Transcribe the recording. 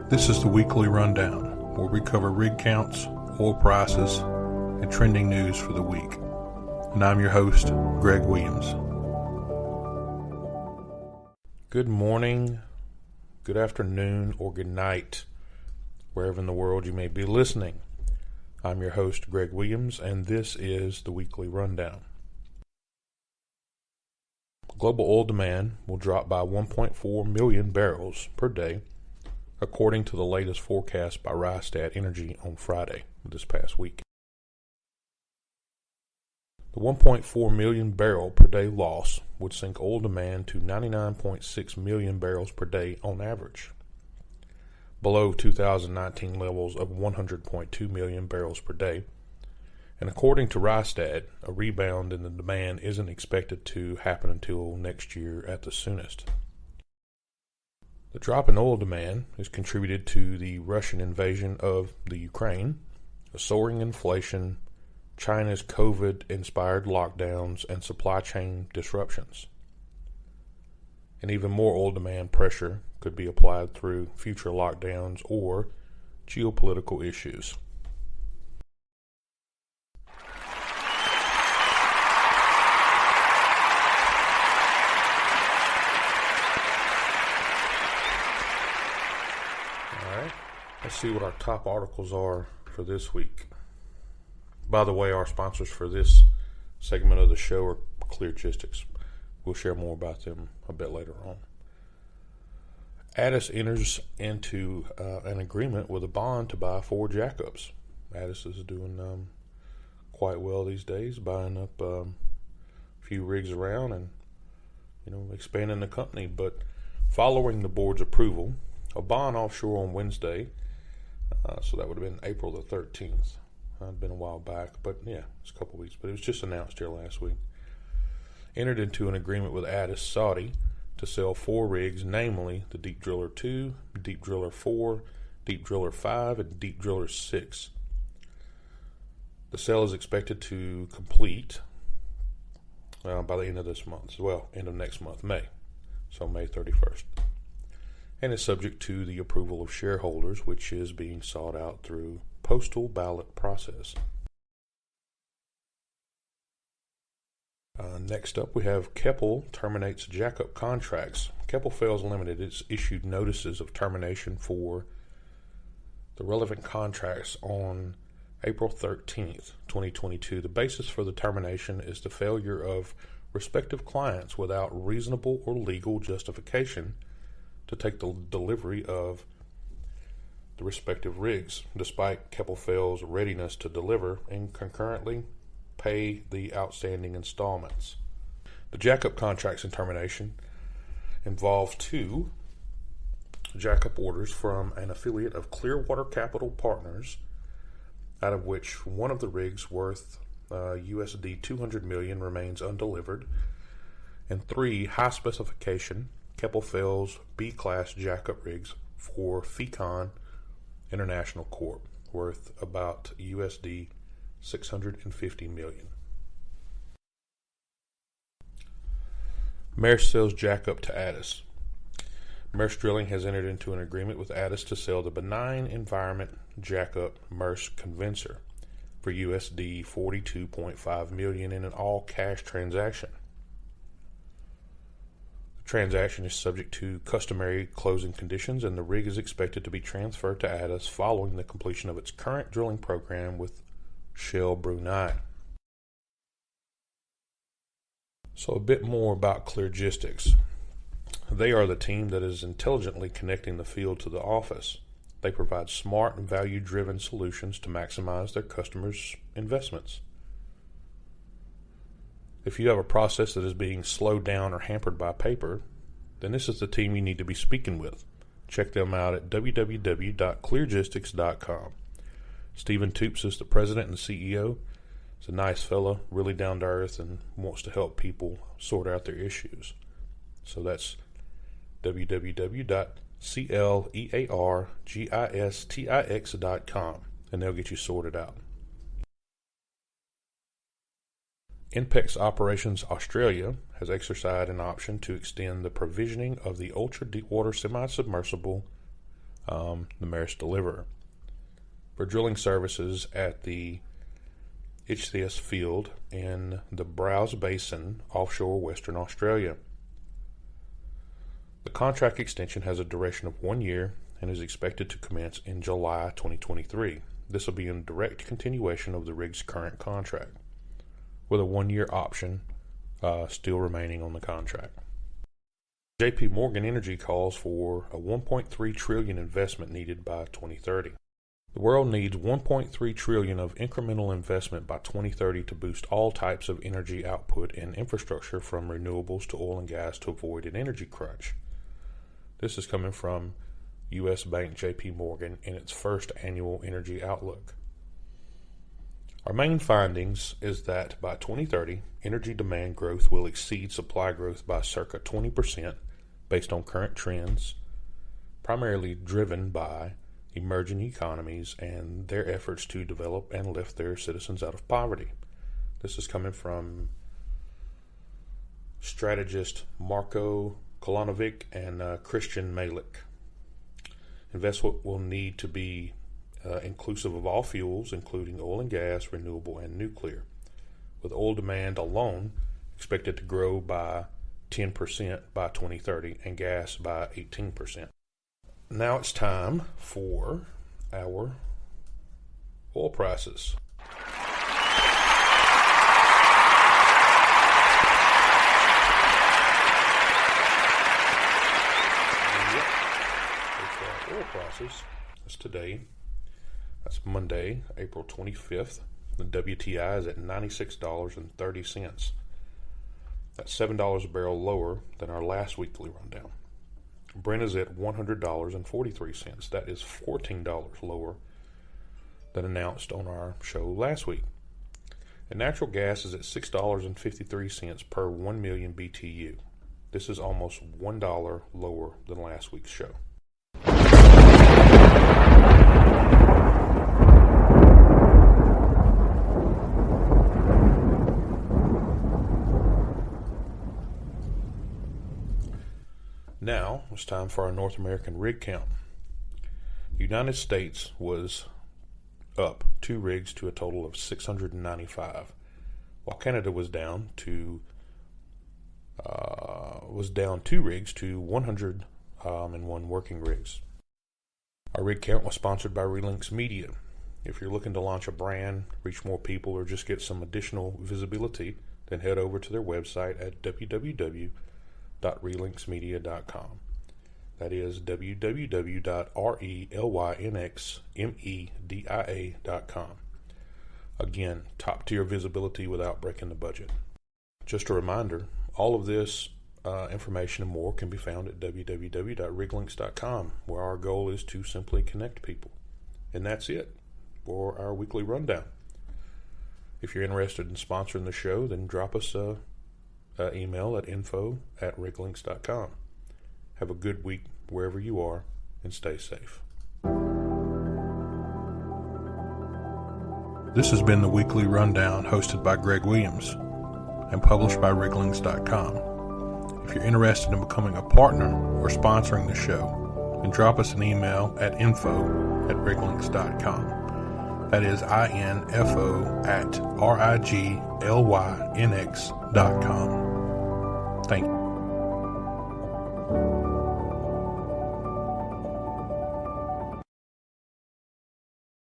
This is the weekly rundown, where we cover rig counts, oil prices, and trending news for the week. And I'm your host, Greg Williams. Good morning, good afternoon, or good night, wherever in the world you may be listening. I'm your host, Greg Williams, and this is the weekly rundown. Global oil demand will drop by 1.4 million barrels per day, according to the latest forecast by Rystad Energy on Friday this past week. The 1.4 million barrel per day loss would sink oil demand to 99.6 million barrels per day on average, below 2019 levels of 100.2 million barrels per day. And according to Rystad, a rebound in the demand isn't expected to happen until next year at the soonest. The drop in oil demand is contributed to the Russian invasion of the Ukraine, a soaring inflation, China's COVID-inspired lockdowns, and supply chain disruptions. And even more oil demand pressure could be applied through future lockdowns or geopolitical issues. Let's see what our top articles are for this week. By the way, our sponsors for this segment of the show are Cleargistics. We'll share more about them a bit later on. ADES enters into an agreement with ABAN to buy 4 jackups. ADES is doing quite well these days, buying up a few rigs around and expanding the company. But following the board's approval, ABAN Offshore on Wednesday, so that would have been April the 13th. It'd been a while back, but yeah, it's a couple weeks. But it was just announced here last week. Entered into an agreement with ADES Saudi to sell 4 rigs, namely the Deep Driller 2, Deep Driller 4, Deep Driller 5, and Deep Driller 6. The sale is expected to complete by the end of this month. Well, end of next month, May. So May 31st. And is subject to the approval of shareholders, which is being sought out through postal ballot process. Next up, we have Keppel terminates jackup contracts. Keppel Fells Limited has issued notices of termination for the relevant contracts on April 13th, 2022. The basis for the termination is the failure of respective clients without reasonable or legal justification to take the delivery of the respective rigs, despite Keppel Fells' readiness to deliver and concurrently pay the outstanding installments. The jackup contracts in termination involve 2 jackup orders from an affiliate of Clearwater Capital Partners, out of which one of the rigs worth USD 200 million remains undelivered, and 3 high-specification Keppel Fells B-class jackup rigs for Fecon International Corp, worth about USD 650 million. Maersk sells jackup to ADES. Maersk Drilling has entered into an agreement with ADES to sell the benign environment jackup Maersk Convincer for USD 42.5 million in an all-cash transaction. Transaction is subject to customary closing conditions, and the rig is expected to be transferred to ADES following the completion of its current drilling program with Shell Brunei. So a bit more about Cleargistics. They are the team that is intelligently connecting the field to the office. They provide smart and value-driven solutions to maximize their customers' investments. If you have a process that is being slowed down or hampered by paper, then this is the team you need to be speaking with. Check them out at www.cleargistics.com. Stephen Toops is the president and CEO. He's a nice fella, really down to earth, and wants to help people sort out their issues. So that's www.cleargistix.com, and they'll get you sorted out. INPEX Operations Australia has exercised an option to extend the provisioning of the ultra-deepwater semi-submersible the Maersk Deliverer, for drilling services at the Ichthys field in the Browse Basin offshore Western Australia. The contract extension has a duration of 1 year and is expected to commence in July 2023. This will be in direct continuation of the rig's current contract, with a 1-year option still remaining on the contract. JP Morgan Energy calls for a $1.3 trillion investment needed by 2030. The world needs $1.3 trillion of incremental investment by 2030 to boost all types of energy output and infrastructure from renewables to oil and gas to avoid an energy crunch. This is coming from U.S. bank JP Morgan in its first annual energy outlook. Our main findings is that by 2030, energy demand growth will exceed supply growth by circa 20% based on current trends, primarily driven by emerging economies and their efforts to develop and lift their citizens out of poverty. This is coming from strategist Marko Kolanovic and Christian Malik. Investment will need to be inclusive of all fuels, including oil and gas, renewable, and nuclear, with oil demand alone expected to grow by 10% by 2030 and gas by 18%. Now it's time for our oil prices. Oil prices. That's today. That's Monday, April 25th. The WTI is at $96.30. That's $7 a barrel lower than our last weekly rundown. Brent is at $100.43. That is $14 lower than announced on our show last week. And natural gas is at $6.53 per 1 million BTU. This is almost $1 lower than last week's show. Now it's time for our North American rig count. The United States was up 2 rigs to a total of 695, while Canada was down 2 rigs to 101 working rigs. Our rig count was sponsored by Rig Lynx Media. If you're looking to launch a brand, reach more people, or just get some additional visibility, then head over to their website at www.relynxmedia.com. That is www.relynxmedia.com. Again, top tier visibility without breaking the budget. Just a reminder, all of this information and more can be found at www.riglynx.com, where our goal is to simply connect people. And that's it for our weekly rundown. If you're interested in sponsoring the show, then drop us a email at info@riglynx.com. Have a good week wherever you are, and stay safe. This has been the Weekly Rundown, hosted by Greg Williams and published by riglynx.com. If you're interested in becoming a partner or sponsoring the show, then drop us an email at info@riglynx.com. That is info@riglynx.com. Thank you.